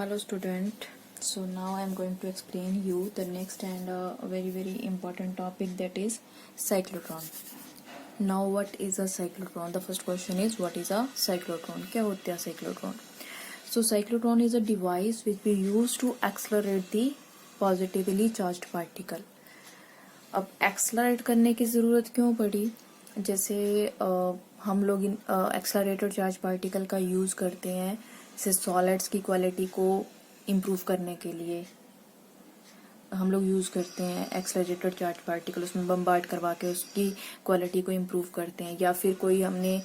Hello student, so now I am going to explain you the next and very important topic, that is cyclotron. Now what is a cyclotron? The first question is, what is a cyclotron? क्या होता है cyclotron? So cyclotron is a device which we use to accelerate the positively charged particle. अब accelerate करने की ज़रूरत क्यों पड़ी? जैसे हम लोग एक्सलरेटेड चार्ज पार्टिकल का यूज़ करते हैं जैसे सॉलिड्स की क्वालिटी को इम्प्रूव करने के लिए हम लोग यूज़ करते हैं एक्सलरेटेड चार्ज पार्टिकल, उसमें बम्बार्ड करवा के उसकी क्वालिटी को इम्प्रूव करते हैं। या फिर कोई हमने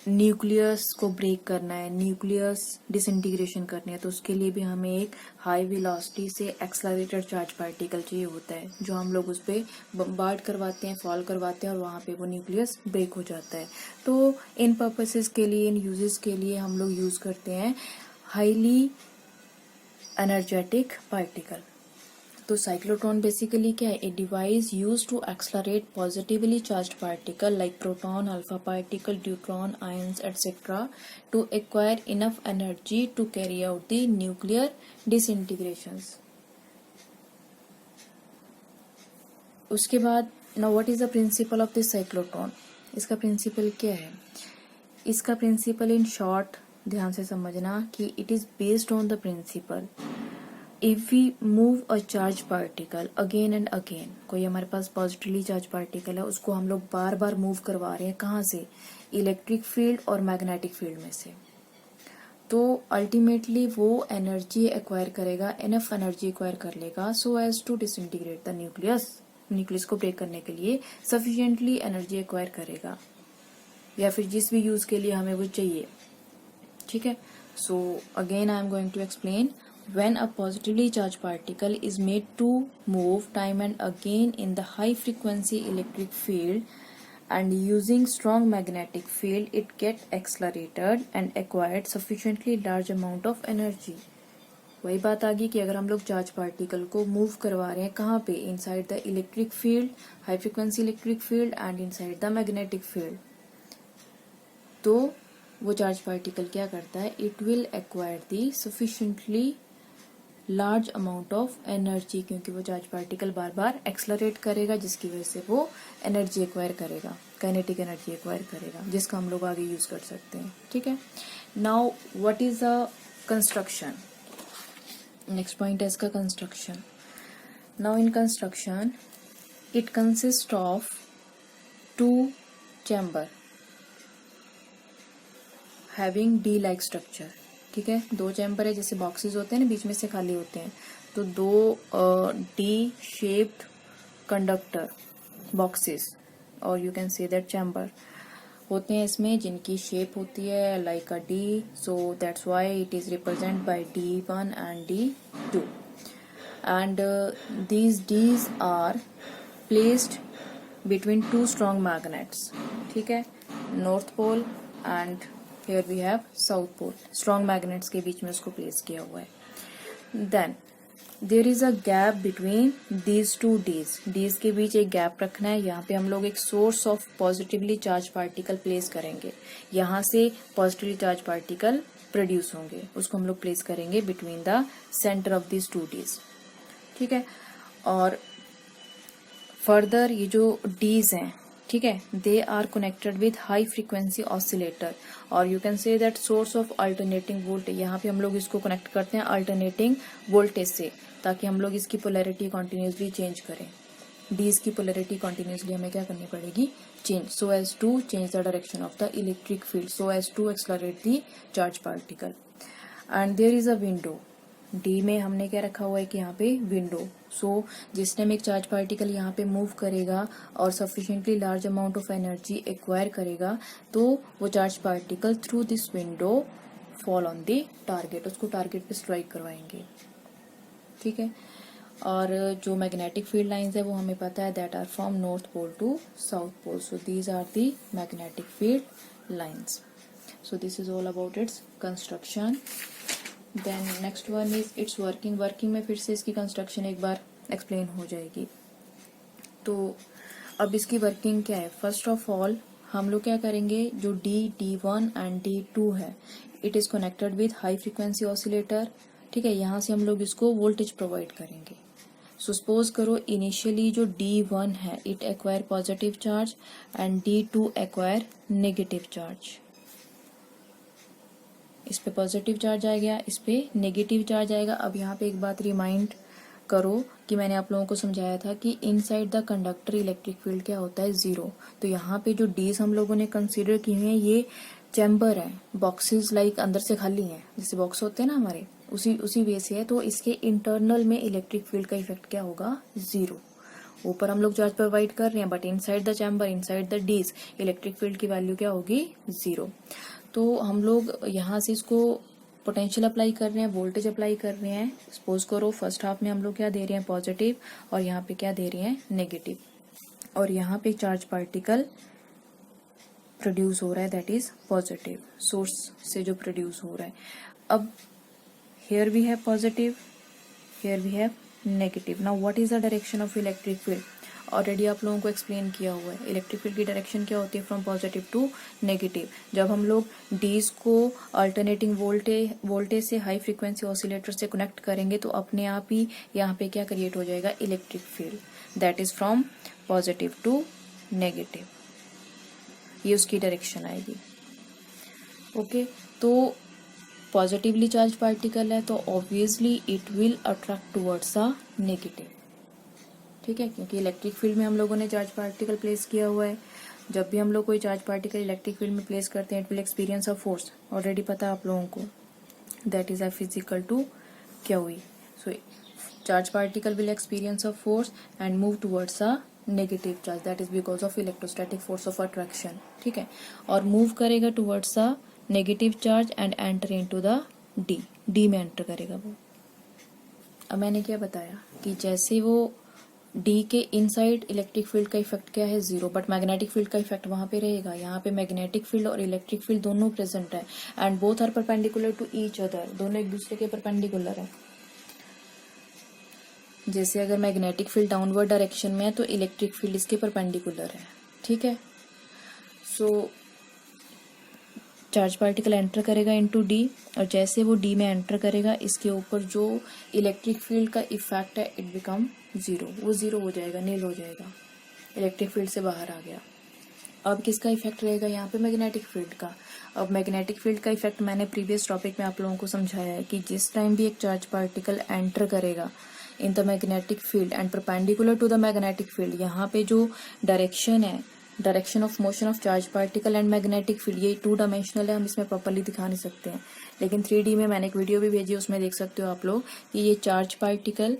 न्यूक्लियस को ब्रेक करना है, न्यूक्लियस डिसइंटीग्रेशन करनी है, तो उसके लिए भी हमें एक हाई वेलोसिटी से एक्सलरेटेड चार्ज पार्टिकल चाहिए होता है, जो हम लोग उस पर बम्बार्ड करवाते हैं, फॉल करवाते हैं और वहाँ पे वो न्यूक्लियस ब्रेक हो जाता है। तो इन पर्पसेस के लिए, इन यूजेस के लिए हम लोग यूज करते हैं हाईली एनर्जेटिक पार्टिकल। तो साइक्लोट्रॉन बेसिकली क्या है? A device use to accelerate positively charged particle like proton, alpha particle, neutron, ions etcetera to acquire enough energy to carry out the nuclear disintegrations. उसके बाद now what is the principle of this cyclotron? इसका principle क्या है? इसका principal in short ध्यान से समझना कि it is based on the principle if we move a charge particle again and again, कोई हमारे पास पॉजिटिवली चार्ज पार्टिकल है, उसको हम लोग बार बार मूव करवा रहे हैं, कहाँ से? इलेक्ट्रिक फील्ड और मैग्नेटिक फील्ड में से। तो अल्टीमेटली वो एनर्जी एक्वायर करेगा, इनफ एनर्जी एक्वायर कर लेगा so as to disintegrate the nucleus को ब्रेक करने के लिए सफिशिएंटली एनर्जी एक्वायर करेगा, या फिर जिस भी यूज के लिए हमें वो चाहिए। ठीक है, so again I am going to explain. When a positively charged particle is made to move time and again in the high frequency electric field and using strong magnetic field, it get accelerated and acquired sufficiently large amount of energy. वही बात आ गई कि अगर हम लोग charge particle को move करवा रहे हैं कहाँ पे? Inside the electric field, high frequency electric field and inside the magnetic field, तो वो चार्ज पार्टिकल क्या करता है? It will acquire the sufficiently large amount of energy, क्योंकि वो चार्ज पार्टिकल बार बार एक्सलरेट करेगा, जिसकी वजह से वो एनर्जी एक्वायर करेगा, काइनेटिक एनर्जी एक्वायर करेगा, जिसका हम लोग आगे यूज कर सकते हैं। ठीक है, now what is a construction? Next point है इसका construction. Now in construction it consist of 2 chamber having D like structure. ठीक है, 2 चैम्बर है, जैसे बॉक्सेस होते हैं ना, बीच में से खाली होते हैं, तो 2 डी शेप्ड कंडक्टर बॉक्सेस और you can say that chamber होते हैं इसमें, जिनकी शेप होती है like a D, so that's why it is represent by D1 and D2 and these Ds are placed between 2 strong magnets. ठीक है, north pole and here we have south pole, strong magnets के बीच में उसको place किया हुआ है। then there is a gap between these 2 Ds के बीच एक गैप रखना है। यहाँ पे हम लोग एक source of positively charge particle place करेंगे, यहाँ से पॉजिटिवली चार्ज पार्टिकल प्रोड्यूस होंगे, उसको हम लोग प्लेस करेंगे between the centre of this 2 Ds। ठीक है, और फर्दर ये जो Ds हैं, ठीक है, they are connected with high frequency oscillator, और you can say that source of alternating voltage. यहाँ पे हम लोग इसको कनेक्ट करते हैं अल्टरनेटिंग वोल्टेज से, ताकि हम लोग इसकी पोलैरिटी कॉन्टिन्यूसली चेंज करें। डीज की पोलैरिटी कॉन्टिन्यूसली हमें क्या करनी पड़ेगी? Change, so as to change the direction of the electric field, so as to accelerate the charge particle. And there is a window. D में हमने क्या रखा हुआ है कि यहाँ पे विंडो, सो जिस टाइम एक चार्ज पार्टिकल यहाँ पे मूव करेगा और sufficiently large amount of energy acquire करेगा, तो वो charge particle through this window fall on the target, उसको टारगेट पे स्ट्राइक करवाएंगे। ठीक है, और जो मैग्नेटिक फील्ड लाइंस है वो हमें पता है that are from north pole to south pole, so these are the magnetic field lines. So this is all about its construction. Then next one is its working. Working में फिर से इसकी construction एक बार एक्सप्लेन हो जाएगी। तो अब इसकी वर्किंग क्या है? फर्स्ट ऑफ ऑल हम लोग क्या करेंगे, जो D1 एंड D2 है, it is connected with high frequency oscillator, ठीक है। यहाँ से हम लोग इसको वोल्टेज प्रोवाइड करेंगे। सो सपोज करो इनिशियली जो D1 है it acquire positive charge and D2 acquire negative charge. इस पे पॉजिटिव चार्ज आ गया, इस पे नेगेटिव चार्ज आएगा। अब यहाँ पे एक बात रिमाइंड करो कि मैंने आप लोगों को समझाया था कि inside the conductor electric field क्या होता है, 0। तो यहाँ पे जो डीज हम लोगों ने कंसीडर किए हैं ये चैम्बर है, बॉक्सेस लाइक अंदर से खाली हैं, जैसे बॉक्स होते हैं ना हमारे, उसी वे से है। तो इसके इंटरनल में इलेक्ट्रिक फील्ड का इफेक्ट क्या होगा, 0। ऊपर हम लोग चार्ज प्रोवाइड कर रहे हैं but inside the chamber, inside the Ds, electric field की वैल्यू क्या होगी, 0। तो हम लोग यहाँ से इसको पोटेंशियल अप्लाई कर रहे हैं, वोल्टेज अप्लाई कर रहे हैं। सपोज करो फर्स्ट हाफ में हम लोग क्या दे रहे हैं, पॉजिटिव, और यहाँ पे क्या दे रहे हैं, नेगेटिव, और यहाँ पे चार्ज पार्टिकल प्रोड्यूस हो रहा है, दैट इज पॉजिटिव, सोर्स से जो प्रोड्यूस हो रहा है। अब here we have positive, here we have negative. Now what is the direction of electric field, already आप लोगों को एक्सप्लेन किया हुआ है। इलेक्ट्रिक फील्ड की डायरेक्शन क्या होती है, फ्रॉम पॉजिटिव टू नेगेटिव। जब हम लोग डीज को अल्टरनेटिंग वोल्टेज से हाई फ्रीक्वेंसी ऑसिलेटर से कनेक्ट करेंगे तो अपने आप ही यहाँ पे क्या क्रिएट हो जाएगा, electric field, that is from positive to negative. ये उसकी डायरेक्शन आएगी। ओके, तो पॉजिटिवली चार्ज पार्टिकल है तो obviously it will attract towards a negative, ठीक है, क्योंकि इलेक्ट्रिक फील्ड में हम लोगों ने चार्ज पार्टिकल प्लेस किया हुआ है। जब भी हम लोग कोई चार्ज पार्टिकल इलेक्ट्रिक फील्ड में प्लेस करते हैं it will experience a force, already पता है आप लोगों को, that is F equal to QE। So charge particle will experience a force and move towards a negative charge, that is because of electrostatic force of attraction, ठीक है, और move करेगा towards a negative charge and enter into the D में enter करेगा वो। अब मैंने क्या बताया कि जैसे वो डी के इनसाइड इलेक्ट्रिक फील्ड का इफेक्ट क्या है, 0, बट मैग्नेटिक फील्ड का इफेक्ट वहां पे रहेगा। यहाँ पे मैग्नेटिक फील्ड और इलेक्ट्रिक फील्ड दोनों प्रेजेंट है and both are perpendicular to each other, दोनों एक दूसरे के परपेंडिकुलर है। जैसे अगर मैग्नेटिक फील्ड डाउनवर्ड डायरेक्शन में है तो इलेक्ट्रिक फील्ड इसके परपेंडिकुलर है, ठीक है। सो चार्ज पार्टिकल एंटर करेगा इनटू डी, और जैसे वो डी में एंटर करेगा इसके ऊपर जो इलेक्ट्रिक फील्ड का इफेक्ट है इट बिकम 0, वो 0 हो जाएगा, नील हो जाएगा, इलेक्ट्रिक फील्ड से बाहर आ गया। अब किसका इफेक्ट रहेगा यहाँ पे, मैग्नेटिक फील्ड का। अब मैग्नेटिक फील्ड का इफेक्ट मैंने प्रीवियस टॉपिक में आप लोगों को समझाया है कि जिस टाइम भी एक चार्ज पार्टिकल एंटर करेगा in the magnetic field and perpendicular to the magnetic field, यहाँ पे जो डायरेक्शन है, direction of motion of charge particle and magnetic field, ये 2 डायमेंशनल है, हम इसमें प्रॉपर्ली दिखा नहीं सकते हैं, लेकिन 3D में मैंने एक वीडियो भी भेजी, उसमें देख सकते हो आप लोग कि ये चार्ज पार्टिकल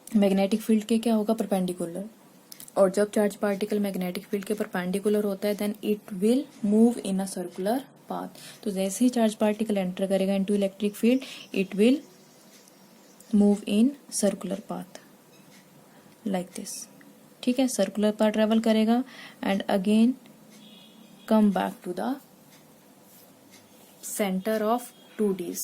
मैग्नेटिक फील्ड के क्या होगा, परपेंडिकुलर। और जब चार्ज पार्टिकल मैग्नेटिक फील्ड के परपेंडिकुलर होता है then it will move in a circular path. तो जैसे ही चार्ज पार्टिकल एंटर करेगा into electric field it will move in circular path like this, ठीक है, सर्कुलर पाथ ट्रेवल करेगा and again come back to the centre of 2Ds,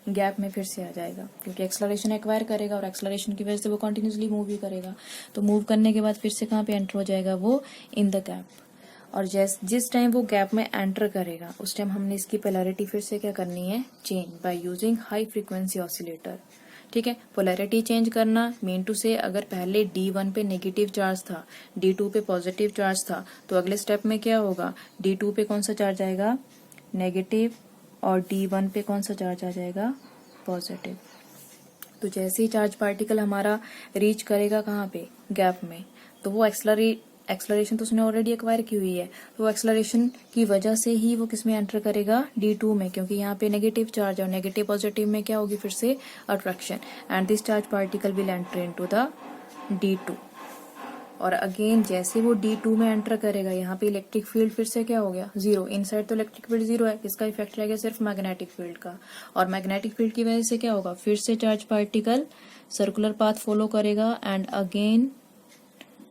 gap में फिर से आ जाएगा क्योंकि एक्सलरेशन एक्वायर करेगा और एक्सलरेशन की वजह से वो कंटिन्यूसली मूव भी करेगा। तो मूव करने के बाद फिर से कहाँ पे एंटर हो जाएगा, वो इन द गैप। और जिस टाइम वो गैप में एंटर करेगा उस टाइम हमने इसकी पोलैरिटी फिर से क्या करनी है, change by using high frequency oscillator, ठीक है। पोलैरिटी चेंज करना मीन टू से अगर पहले D1 पे नेगेटिव चार्ज था, D2 पे पॉजिटिव चार्ज था, तो अगले स्टेप में क्या होगा, D2 पे कौन सा चार्ज आएगा, नेगेटिव, और D1 पे कौन सा चार्ज आ जाएगा, पॉजिटिव। तो जैसे ही चार्ज पार्टिकल हमारा रीच करेगा कहाँ पे, गैप में, तो वो एक्सलरेशन तो उसने ऑलरेडी एक्वायर की हुई है, तो वो एक्सलरेशन की वजह से ही वो किस में एंटर करेगा, D2 में, क्योंकि यहाँ पे नेगेटिव चार्ज और नेगेटिव पॉजिटिव में क्या होगी फिर से attraction, and this charge particle will enter into the D2। और अगेन जैसे वो D2 में एंटर करेगा यहाँ पे इलेक्ट्रिक फील्ड फिर से क्या हो गया, 0, इनसाइड तो इलेक्ट्रिक फील्ड 0 है, किसका इफेक्ट रहेगा, सिर्फ मैग्नेटिक फील्ड का। और मैग्नेटिक फील्ड की वजह से क्या होगा, फिर से charge particle circular path follow करेगा and again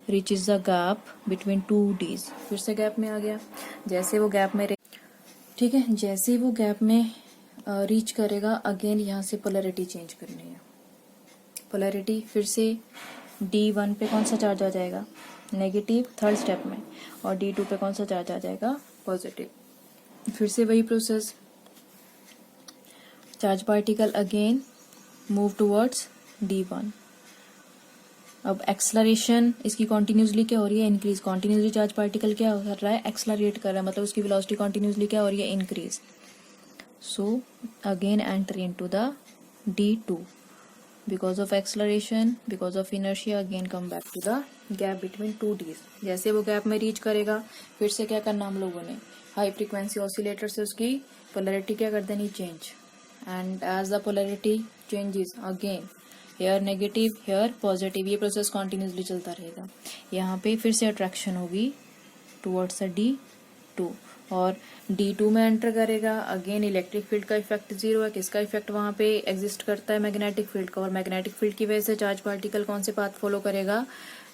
reaches the gap between 2Ds, फिर से गैप में आ गया। जैसे वो गैप में, ठीक है, जैसे वो गैप में रीच करेगा अगेन यहाँ से पोलैरिटी चेंज करनी है। पोलैरिटी फिर से D1 पे कौन सा चार्ज आ जाएगा, नेगेटिव थर्ड स्टेप में, और D2 पे कौन सा चार्ज आ जाएगा, पॉजिटिव। फिर से वही process, charge particle again move towards D1। अब एक्सलरेशन इसकी कॉन्टिन्यूसली क्या हो रही है, इंक्रीज। कॉन्टिन्यूसली चार्ज पार्टिकल क्या कर रहा है, एक्सलरेट कर रहा है, मतलब उसकी वेलोसिटी कॉन्टिन्यूसली क्या हो रही है, increase. So again enter into the D2 because of acceleration, because of inertia, again come back to the gap between two Ds. जैसे वो गैप में रीच करेगा, फिर से क्या करना हम लोगों ने, हाई फ्रीक्वेंसी ऑसिलेटर से उसकी पोलैरिटी क्या कर देनी, change. And as the polarity changes, again here negative here positive, ये प्रोसेस कॉन्टिन्यूसली चलता रहेगा। यहाँ पे फिर से अट्रैक्शन होगी टुवर्ड्स द D2, और D2 में एंटर करेगा। अगेन इलेक्ट्रिक फील्ड का इफेक्ट जीरो है, किसका इफेक्ट वहां पे एग्जिस्ट करता है, मैग्नेटिक फील्ड का, और मैग्नेटिक फील्ड की वजह से चार्ज पार्टिकल कौन से पाथ फॉलो करेगा,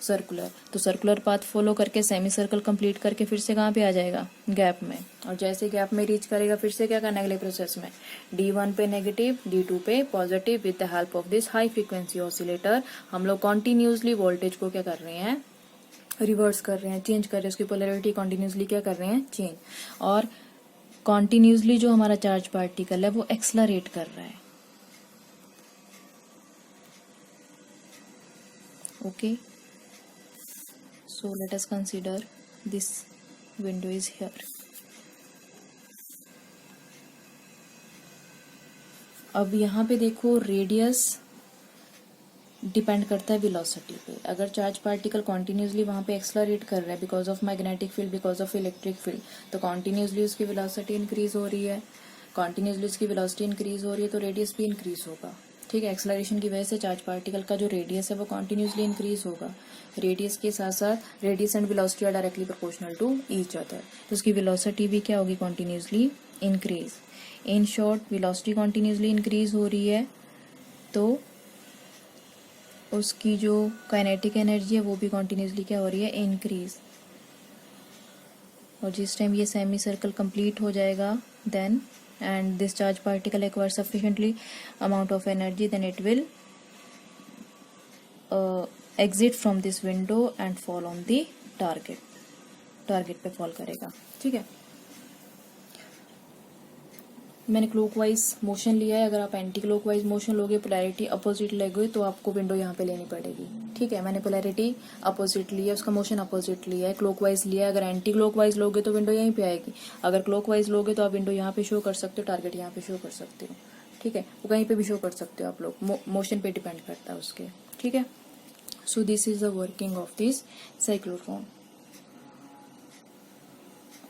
सर्कुलर। तो सर्कुलर पाथ फॉलो करके सेमी सर्कल कंप्लीट करके फिर से कहाँ पे आ जाएगा, गैप में। और जैसे गैप में रीच करेगा, फिर से क्या करना है अगले प्रोसेस में, D1 पे नेगेटिव, D2 पे positive. With the help of this high frequency oscillator हम लोग कॉन्टिन्यूसली वोल्टेज को क्या कर रहे हैं, रिवर्स कर रहे हैं, चेंज कर रहे हैं, उसकी पोलैरिटी कॉन्टिन्यूसली क्या कर रहे हैं, चेंज। और कॉन्टिन्यूसली जो हमारा चार्ज पार्टिकल है वो एक्सलरेट कर रहा है। Okay, so let us consider this window is here. अब यहाँ पे देखो, रेडियस डिपेंड करता है वेलोसिटी पे। अगर चार्ज पार्टिकल कॉन्टिन्यूसली वहां पे एक्सलरेट कर रहा है because of magnetic field, because of electric field, तो कॉन्टिन्यूसली उसकी वेलोसिटी इंक्रीज हो रही है। कॉन्टिन्यूसली उसकी वेलोसिटी इंक्रीज हो रही है तो रेडियस भी इंक्रीज होगा। ठीक है, एक्सलरेशन की वजह से चार्ज पार्टिकल का जो रेडियस है वो कॉन्टिन्यूसली इंक्रीज होगा। रेडियस के साथ साथ radius and velocity are directly proportional to each other, तो उसकी वेलोसिटी भी क्या होगी, continuously increase. In short, velocity continuously increase हो रही है तो उसकी जो काइनेटिक एनर्जी है वो भी कॉन्टिन्यूसली क्या हो रही है, इंक्रीज। और जिस टाइम ये सेमी सर्कल कंप्लीट हो जाएगा, then and this charge particle acquire sufficiently amount of energy, then it will exit from this window and fall on the target पे फॉल करेगा। ठीक है, मैंने क्लॉकवाइज मोशन लिया है। अगर आप एंटी क्लॉकवाइज मोशन लोगे, पोलैरिटी अपोजिट लोगे, तो आपको विंडो यहाँ पे लेनी पड़ेगी। ठीक है, मैंने पोलैरिटी अपोजिट ली है, उसका मोशन अपोजिट लिया है, क्लॉकवाइज लिया है। अगर एंटी क्लॉकवाइज लोगे तो विंडो यहीं पे आएगी। अगर क्लॉकवाइज लोगे तो आप विंडो यहाँ पे शो कर सकते हो, टारगेट यहाँ पे शो कर सकते हो। ठीक है, वो कहीं पे भी शो कर सकते हो आप लोग, मोशन पे डिपेंड करता है उसके। ठीक है, सो this is the working of this cyclotron.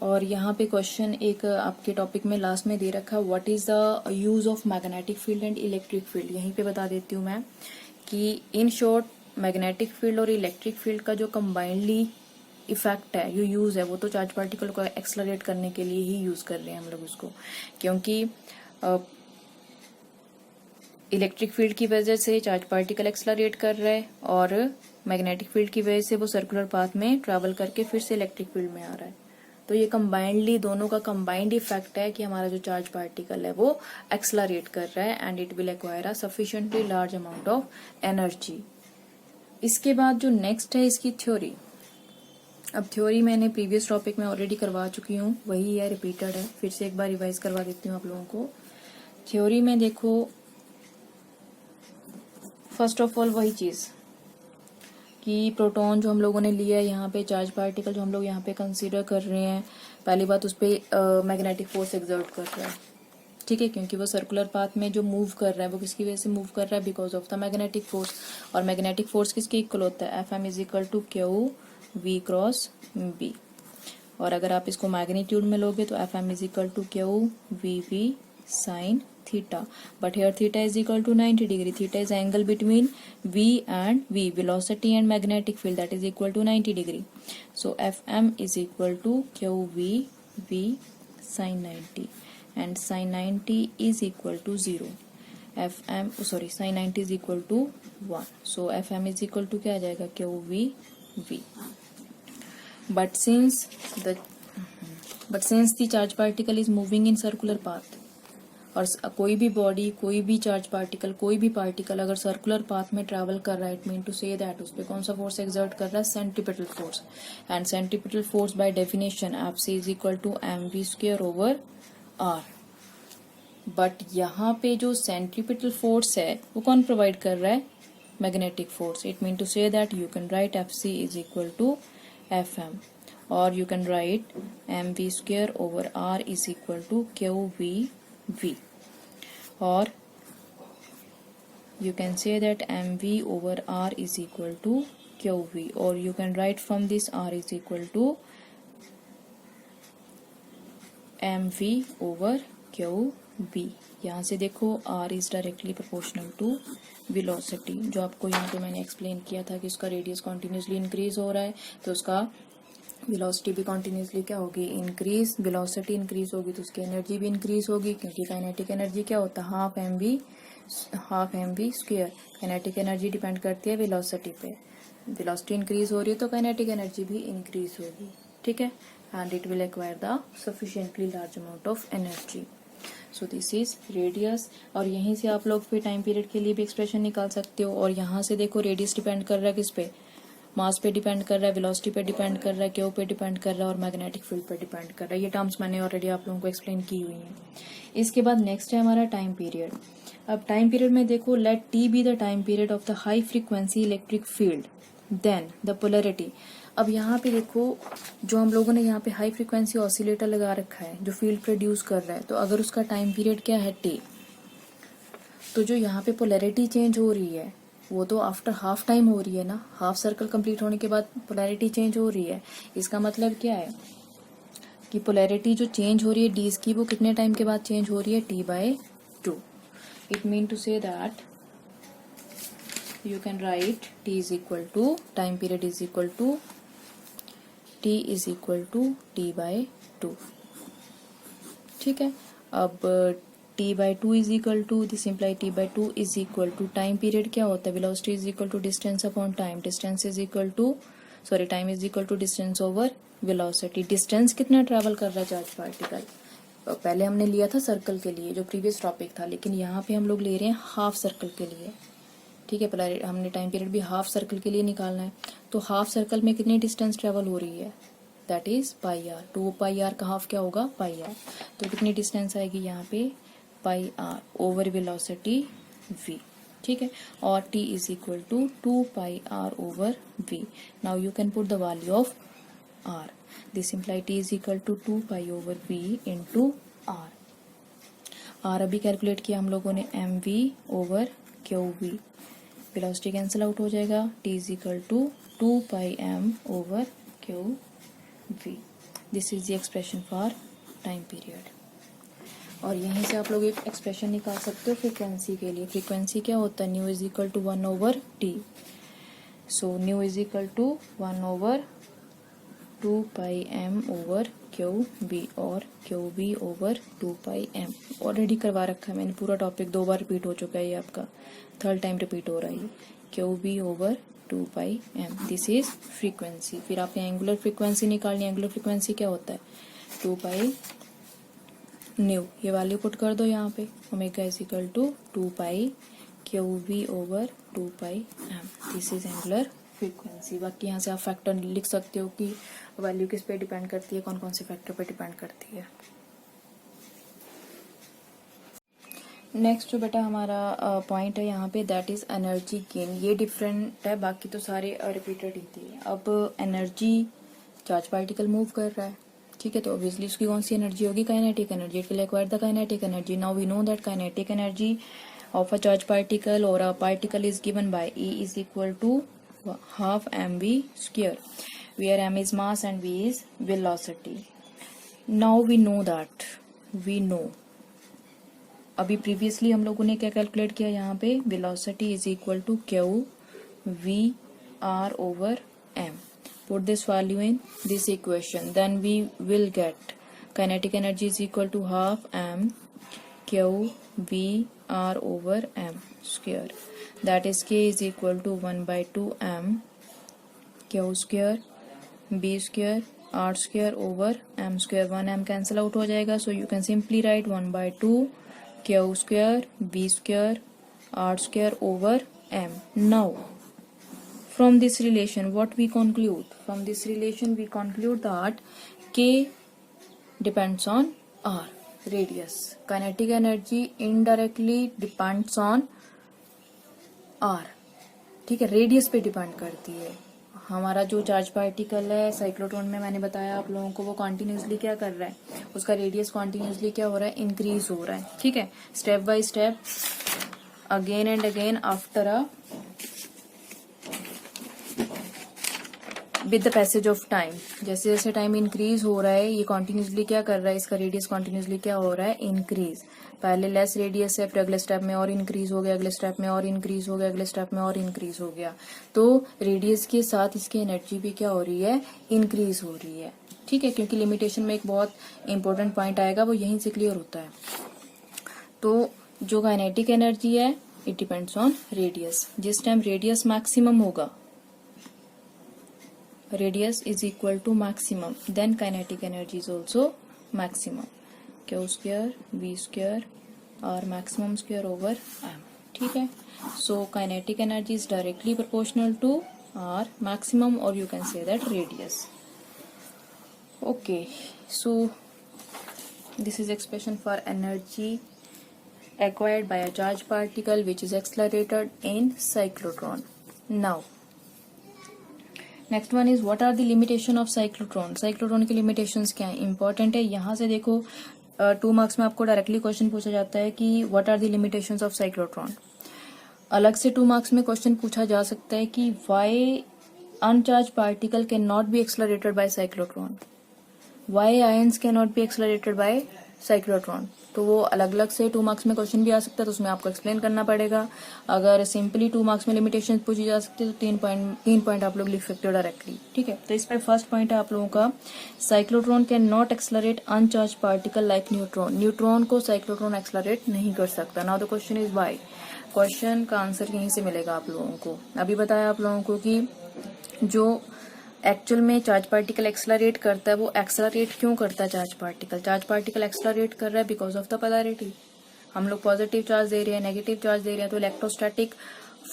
और यहाँ पे क्वेश्चन एक आपके टॉपिक में लास्ट में दे रखा है, what is the use of magnetic field and electric field. यहीं पे बता देती हूँ मैं कि इन शॉर्ट मैग्नेटिक फील्ड और इलेक्ट्रिक फील्ड का जो कंबाइंडली इफेक्ट है, जो यूज है, वो तो चार्ज पार्टिकल को एक्सलरेट करने के लिए ही यूज कर रहे हैं हम लोग उसको, क्योंकि इलेक्ट्रिक फील्ड की वजह से चार्ज पार्टिकल एक्सलरेट कर रहा है और मैग्नेटिक फील्ड की वजह से वो सर्कुलर पाथ में ट्रैवल करके फिर से इलेक्ट्रिक फील्ड में आ रहा है। तो ये कंबाइंडली दोनों का कंबाइंड इफेक्ट है कि हमारा जो चार्ज पार्टिकल है वो एक्सलरेट कर रहा है and it will acquire a sufficiently large amount of energy. इसके बाद जो नेक्स्ट है इसकी थ्योरी। अब थ्योरी मैंने प्रीवियस टॉपिक में ऑलरेडी करवा चुकी हूँ, वही है, रिपीटेड है, फिर से एक बार रिवाइज करवा देती हूँ आप लोगों को। थ्योरी में देखो, फर्स्ट ऑफ ऑल वही चीज कि प्रोटॉन जो हम लोगों ने लिया है, यहाँ पे चार्ज पार्टिकल जो हम लोग यहाँ पे कंसीडर कर रहे हैं, पहली बात उस पर मैग्नेटिक फोर्स एक्सर्ट कर रहा है। ठीक है, क्योंकि वो सर्कुलर पाथ में जो मूव कर रहा है वो किसकी वजह से मूव कर रहा है, because of the magnetic force. और मैग्नेटिक फोर्स किसके इक्वल होता है, Fm is equal to q v cross B. और अगर आप इसको मैग्नीट्यूड में लोगे तो Fm is equal to q v B sine theta, but here theta is equal to 90 degree. Theta is angle between V and V, velocity and magnetic field, that is equal to 90 degree. So Fm is equal to QV V sin 90 and sin 90 is equal to 0. sin 90 is equal to 1. So Fm is equal to क्या आ जाएगा, QV V. But since the charge particle is moving in circular path, और कोई भी body, कोई भी charge particle, कोई भी particle अगर सर्कुलर पाथ में ट्रैवल कर रहा है, it mean to say that उस पर कौन सा फोर्स एक्सर्ट कर रहा है, centripetal force. And centripetal force by definition Fc is equal to mv² over r। But यहाँ पे जो सेंट्रीपिटल फोर्स है वो कौन प्रोवाइड कर रहा है, magnetic force. It mean to say that you can write Fc is equal to Fm, और you can write mv² over r is equal to qv, or you can say that mv over r is equal to qv, or you can write from this r is equal to mv over qv। यहाँ से देखो r is directly proportional to velocity, जो आपको यहाँ पे मैंने explain किया था कि उसका रेडियस कॉन्टिन्यूसली इंक्रीज हो रहा है तो उसका वेलोसिटी भी कॉन्टिन्यूसली क्या होगी, इंक्रीज। वेलोसिटी इंक्रीज होगी तो उसकी एनर्जी भी इंक्रीज होगी, क्योंकि काइनेटिक एनर्जी क्या होता है, half m v square. Kinetic energy depend करती है वेलोसिटी पे। वेलोसिटी इंक्रीज हो रही है तो काइनेटिक एनर्जी भी इंक्रीज होगी, ठीक है। And it will acquire the sufficiently large amount of energy. So this is radius. और यहीं से आप लोग फिर टाइम पीरियड के लिए भी एक्सप्रेशन निकाल सकते हो। और यहाँ से देखो रेडियस डिपेंड कर रहा है किस पे, मास पे डिपेंड कर रहा है, वेलोसिटी पे डिपेंड कर रहा है, क्यू पे डिपेंड कर रहा है, और मैग्नेटिक फील्ड पे डिपेंड कर रहा है। ये टर्म्स मैंने ऑलरेडी आप लोगों को एक्सप्लेन की हुई हैं। इसके बाद नेक्स्ट है हमारा टाइम पीरियड। अब टाइम पीरियड में देखो, let T be the time period of the high frequency electric field, then the polarity. अब यहाँ पे देखो, जो हम लोगों ने यहाँ पे हाई फ्रीक्वेंसी ऑसिलेटर लगा रखा है जो फील्ड प्रोड्यूस कर रहा है, तो अगर उसका टाइम पीरियड क्या है टी, तो जो यहाँ पे पोलैरिटी चेंज हो रही है वो तो आफ्टर हाफ टाइम हो रही है ना, हाफ सर्कल कंप्लीट होने के बाद पोलैरिटी चेंज हो रही है। इसका मतलब क्या है कि पोलैरिटी जो चेंज हो रही है डीज की, वो कितने टाइम के बाद चेंज हो रही है, t/2। It mean to say that you can write t is equal to time period is equal to t is equal to t/2, ठीक है। अब t/2 is equal to, this imply t/2 is equal to time period क्या होता है, velocity is equal to distance upon time, distance is equal to time is equal to distance over velocity। Distance कितना travel कर रहा है charge particle, पहले हमने लिया था सर्कल के लिए जो प्रीवियस टॉपिक था, लेकिन यहाँ पे हम लोग ले रहे हैं हाफ सर्कल के लिए, ठीक है। हमने टाइम पीरियड भी हाफ सर्कल के लिए निकालना है, तो हाफ सर्कल में कितनी डिस्टेंस ट्रेवल हो रही है, दैट इज πr। 2πr का हाफ क्या होगा, πr। तो कितनी डिस्टेंस आएगी यहाँ पे, πr ओवर वेलोसिटी v, ठीक है। और t is equal to 2πr over v। Now you can put the value of r, this imply t is equal to 2π over v into r अभी calculate किया हम लोगों ने, mv over qv। Velocity cancel out हो जाएगा, t is equal to 2πm over qv। This is the expression for time period. और यहीं से आप लोग एक एक्सप्रेशन निकाल सकते हो फ्रीक्वेंसी के लिए। फ्रीक्वेंसी क्या होता है, nu is equal to 1 over T. So nu is equal to 1 over 2πm over qv, और qv ओवर 2πm। ऑलरेडी करवा रखा है मैंने, पूरा टॉपिक 2 बार रिपीट हो चुका है, ये आपका 3rd टाइम रिपीट हो रहा है। qv over 2πm, this is frequency. फिर आपने एंगुलर फ्रीक्वेंसी निकालनी। एंगुलर फ्रीक्वेंसी क्या होता है, 2π न्यू, ये वैल्यू पुट कर दो यहाँ पे, omega is equal to 2π qv over 2πm, this is angular frequency. बाकी यहाँ से आप फैक्टर लिख सकते हो कि वैल्यू किस पे डिपेंड करती है, कौन कौन से फैक्टर पे डिपेंड करती है। नेक्स्ट जो बेटा हमारा पॉइंट है यहाँ पे, दैट इज एनर्जी गेन। ये डिफरेंट है, बाकी तो सारे रिपीटेड ही थे। अब एनर्जी, चार्ज पार्टिकल मूव कर रहा है, ठीक है, तो ऑब्वियसली उसकी कौन सी एनर्जी होगी, kinetic energy. It will acquire the kinetic energy. Now we know that kinetic energy of a charge particle और a particle is given by E is equal to half mv square, where m is mass and v is velocity. Now we know that, we know, अभी previously हम लोगों ने क्या calculate किया यहाँ पे, velocity is equal to q v r over m. Put this value in this equation, then we will get kinetic energy is equal to half m q v r over m square. That is k is equal to 1/2 m q square b square r square over m square. 1 m cancel out हो जाएगा, so you can simply write 1/2 Q square V square R square over M. Now, from this relation, what we conclude? From this relation, we conclude that K depends on R, radius. Kinetic energy indirectly depends on R. ठीक है, radius पे depend करती है. हमारा जो charge particle है cyclotron में, मैंने बताया आप लोगों को, वो कॉन्टिन्यूसली क्या कर रहा है, उसका रेडियस कॉन्टिन्यूसली क्या हो रहा है, इंक्रीज हो रहा है. ठीक है, step by step, again and again, after a with the passage of time. जैसे जैसे टाइम इंक्रीज हो रहा है, ये कॉन्टिन्यूसली क्या कर रहा है, इसका रेडियस कॉन्टिन्यूसली क्या हो रहा है, इंक्रीज. पहले लेस रेडियस है, फिर अगले स्टेप में और इंक्रीज हो गया, अगले स्टेप में और इंक्रीज हो गया, अगले स्टेप में और इंक्रीज हो गया. तो रेडियस के साथ इसकी एनर्जी भी क्या हो रही है, इंक्रीज हो रही है. ठीक है, क्योंकि लिमिटेशन में एक बहुत इंपॉर्टेंट पॉइंट आएगा, वो यहीं से क्लियर होता है. तो जो काइनेटिक एनर्जी है, इट डिपेंड्स ऑन रेडियस. जिस टाइम रेडियस मैक्सिमम होगा, radius is equal to maximum, then kinetic energy is also maximum. Q square V square R maximum square over M. ठीक है, so kinetic energy is directly proportional to R maximum, or you can say that radius. Okay, so this is expression for energy acquired by a charged particle which is accelerated in cyclotron. Now next one is what are the limitation of cyclotron. Cyclotron की limitations क्या है, important है. यहाँ से देखो 2 marks में आपको directly question पूछा जाता है कि what are the limitations of cyclotron. अलग से 2 मार्क्स में क्वेश्चन पूछा जा सकता है कि why uncharge particle can not be accelerated by cyclotron, why ions can not be accelerated by cyclotron. तो वो अलग अलग से 2 मार्क्स में क्वेश्चन भी आ सकता है, तो उसमें आपको एक्सप्लेन करना पड़ेगा. अगर सिंपली 2 मार्क्स में लिमिटेशन पूछी जा सकती है तो 3 पॉइंट आप लोग लिख सकते हो डायरेक्टली. ठीक है, तो इस पर फर्स्ट पॉइंट है आप लोगों का, cyclotron can not accelerate uncharge particle like neutron. Neutron को साइक्लोट्रॉन एक्सलरेट नहीं कर सकता. Now the question is why. Question का आंसर यहीं से मिलेगा आप लोगों को. अभी बताया आप लोगों को कि जो एक्चुअल में चार्ज पार्टिकल एक्सलरेट करता है, वो एक्सलरेट क्यों करता है charge particle. Charge particle accelerate कर रहा है बिकॉज ऑफ द पोलैरिटी. हम लोग पॉजिटिव चार्ज दे रहे हैं, नेगेटिव चार्ज दे रहे हैं, तो इलेक्ट्रोस्टैटिक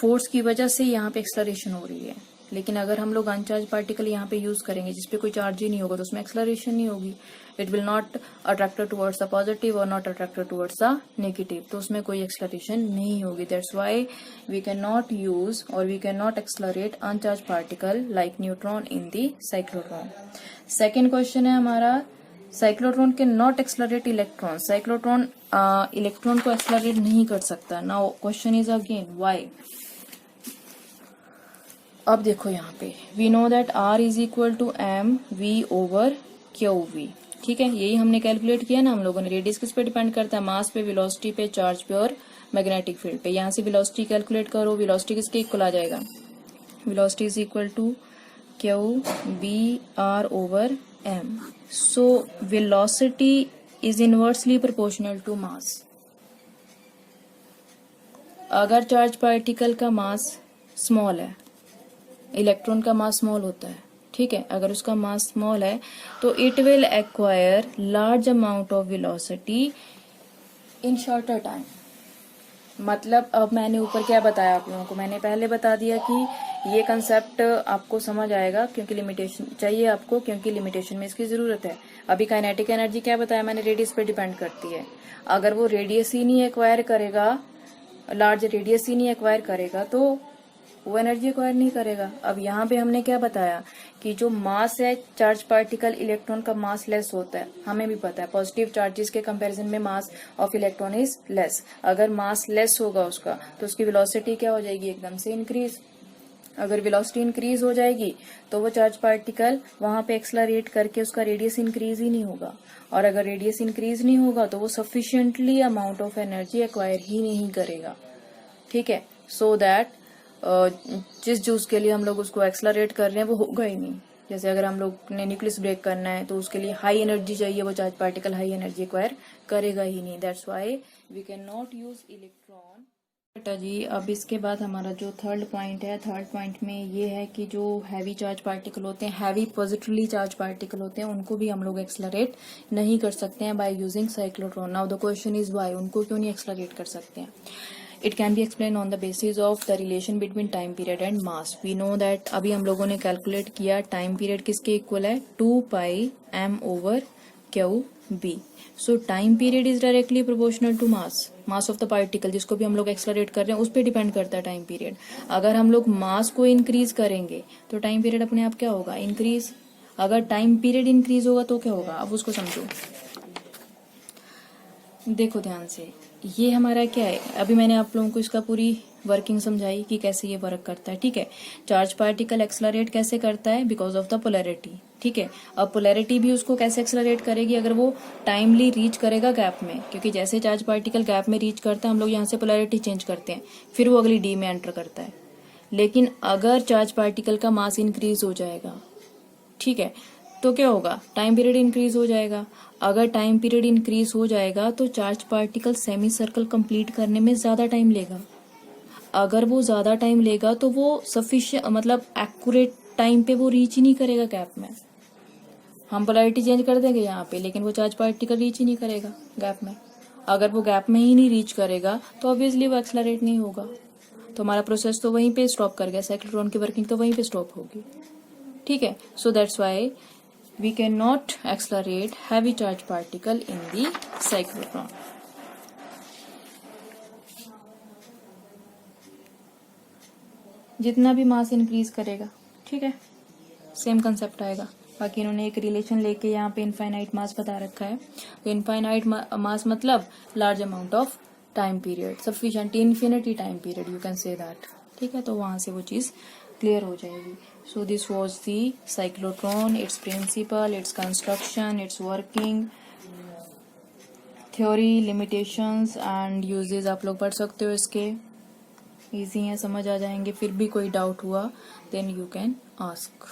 फोर्स की वजह से यहाँ पे एक्सलरेशन हो रही है. लेकिन अगर हम लोग अनचार्ज पार्टिकल यहाँ पे यूज करेंगे जिसपे कोई चार्ज ही नहीं होगा, तो उसमें एक्सलरेशन नहीं होगी. It will not attracted towards the positive और not attracted towards the negative, तो उसमें कोई एक्सलरेशन नहीं होगी. That's why we can not use और we can not accelerate uncharge particle like neutron in the cyclotron. Second question है हमारा, cyclotron can not accelerate electron. Cyclotron electron को accelerate नहीं कर सकता. Now question is again why. अब देखो यहाँ पे we know that R is equal to m v over q v. ठीक है, यही हमने कैलकुलेट किया ना हम लोगों ने. रेडियस किस पे डिपेंड करता है, मास पे, वेलोसिटी पे, चार्ज पे और मैग्नेटिक फील्ड पे. यहाँ से वेलोसिटी कैलकुलेट करो, वेलोसिटी किसके इक्वल आ जाएगा, velocity is equal to q v r over m. So velocity is inversely proportional to mass. अगर चार्ज पार्टिकल का मास स्मॉल है, इलेक्ट्रॉन का मास स्मॉल होता है, ठीक है, अगर उसका मास स्मॉल है तो it will acquire large amount of velocity in shorter time. मतलब अब मैंने ऊपर क्या बताया आप लोगों को, मैंने पहले बता दिया कि ये कंसेप्ट आपको समझ आएगा क्योंकि लिमिटेशन चाहिए आपको, क्योंकि लिमिटेशन में इसकी जरूरत है. अभी काइनेटिक एनर्जी क्या बताया मैंने, रेडियस पे डिपेंड करती है. अगर वो रेडियस ही नहीं एक्वायर करेगा, लार्ज रेडियस ही नहीं एक्वायर करेगा, तो वो एनर्जी एक्वायर नहीं करेगा. अब यहाँ पे हमने क्या बताया कि जो मास है चार्ज पार्टिकल, इलेक्ट्रॉन का मास लेस होता है. हमें भी पता है पॉजिटिव चार्जेस के कंपैरिजन में mass of electron is less. अगर मास लेस होगा उसका तो उसकी वेलोसिटी क्या हो जाएगी, एकदम से इंक्रीज. अगर वेलोसिटी इंक्रीज हो जाएगी तो वो चार्ज पार्टिकल वहां पे एक्सलरेट करके उसका रेडियस इंक्रीज ही नहीं होगा. और अगर रेडियस इंक्रीज नहीं होगा तो वो sufficiently amount of energy acquire ही नहीं करेगा. ठीक है, सो दैट जिस जूस के लिए हम लोग उसको एक्सलरेट कर रहे हैं वो होगा ही नहीं. जैसे अगर हम लोग ने न्यूक्लियस ब्रेक करना है तो उसके लिए हाई एनर्जी चाहिए, वो charge particle high energy acquire करेगा ही नहीं. That's why we can not use electron बेटा जी, अब इसके बाद हमारा जो थर्ड पॉइंट है, थर्ड पॉइंट में ये है कि जो हैवी चार्ज पार्टिकल होते हैं, हैवी पॉजिटिवली चार्ज पार्टिकल होते हैं, उनको भी हम लोग एक्सलरेट नहीं कर सकते हैं by using cyclotron. Now the question is why, उनको क्यों नहीं एक्सलरेट कर सकते हैं? It can be explain on the basis of the relation between time period and mass. We know that, अभी हम लोगों ने कैलकुलेट किया टाइम पीरियड किसके इक्वल है, 2πm/QB। So time period is directly proportional to mass of the particle, जिसको भी हम लोग एक्सलरेट कर रहे हैं, उस पर डिपेंड करता है टाइम पीरियड। अगर हम लोग मास को इंक्रीज करेंगे तो टाइम पीरियड अपने आप क्या होगा, इंक्रीज। अगर टाइम पीरियड इंक्रीज होगा तो क्या होगा, अब उसको समझो। देखो ध्यान से, ये हमारा क्या है, अभी मैंने आप लोगों को इसका पूरी वर्किंग समझाई कि कैसे ये वर्क करता है, ठीक है। चार्ज पार्टिकल एक्सलरेट कैसे करता है, बिकॉज ऑफ द पोलैरिटी, ठीक है। अब पोलैरिटी भी उसको कैसे एक्सलरेट करेगी, अगर वो टाइमली रीच करेगा गैप में, क्योंकि जैसे चार्ज पार्टिकल गैप में रीच करता है, हम लोग यहाँ से पोलैरिटी चेंज करते हैं, फिर वो अगली डी में एंटर करता है। लेकिन अगर चार्ज पार्टिकल का मास इंक्रीज हो जाएगा, ठीक है, तो क्या होगा, टाइम पीरियड इंक्रीज हो जाएगा। अगर टाइम पीरियड इंक्रीज हो जाएगा तो charge particle semi circle complete करने में ज्यादा टाइम लेगा। अगर वो ज्यादा टाइम लेगा तो वो सफिशिएंट, मतलब एक्यूरेट टाइम पे वो रीच ही नहीं करेगा गैप में। हम पोलैरिटी चेंज कर देंगे यहाँ पे, लेकिन वो चार्ज पार्टिकल रीच ही नहीं करेगा गैप में। अगर वो गैप में ही नहीं रीच करेगा तो ऑब्वियसली वो एक्सलरेट नहीं होगा, तो हमारा प्रोसेस तो वहीं पे स्टॉप कर गया, साइक्लोट्रॉन की वर्किंग तो वहीं पे स्टॉप होगी, ठीक है। So that's why we cannot accelerate heavy charge particle in the cyclotron. जितना भी मास इंक्रीज करेगा, ठीक है, सेम कंसेप्ट आएगा। बाकी इन्होंने एक रिलेशन लेके यहाँ पे इनफाइनाइट मास बता रखा है, तो इनफाइनाइट मास मतलब large amount of time period, sufficient infinity time period, you can say that, ठीक है। तो वहां से वो चीज क्लियर हो जाएगी। So this was the cyclotron, its principle, its construction, its working, theory, limitations and uses आप लोग पढ़ सकते हो इसके, इजी हैं, समझ आ जाएंगे। फिर भी कोई डाउट हुआ then you can ask.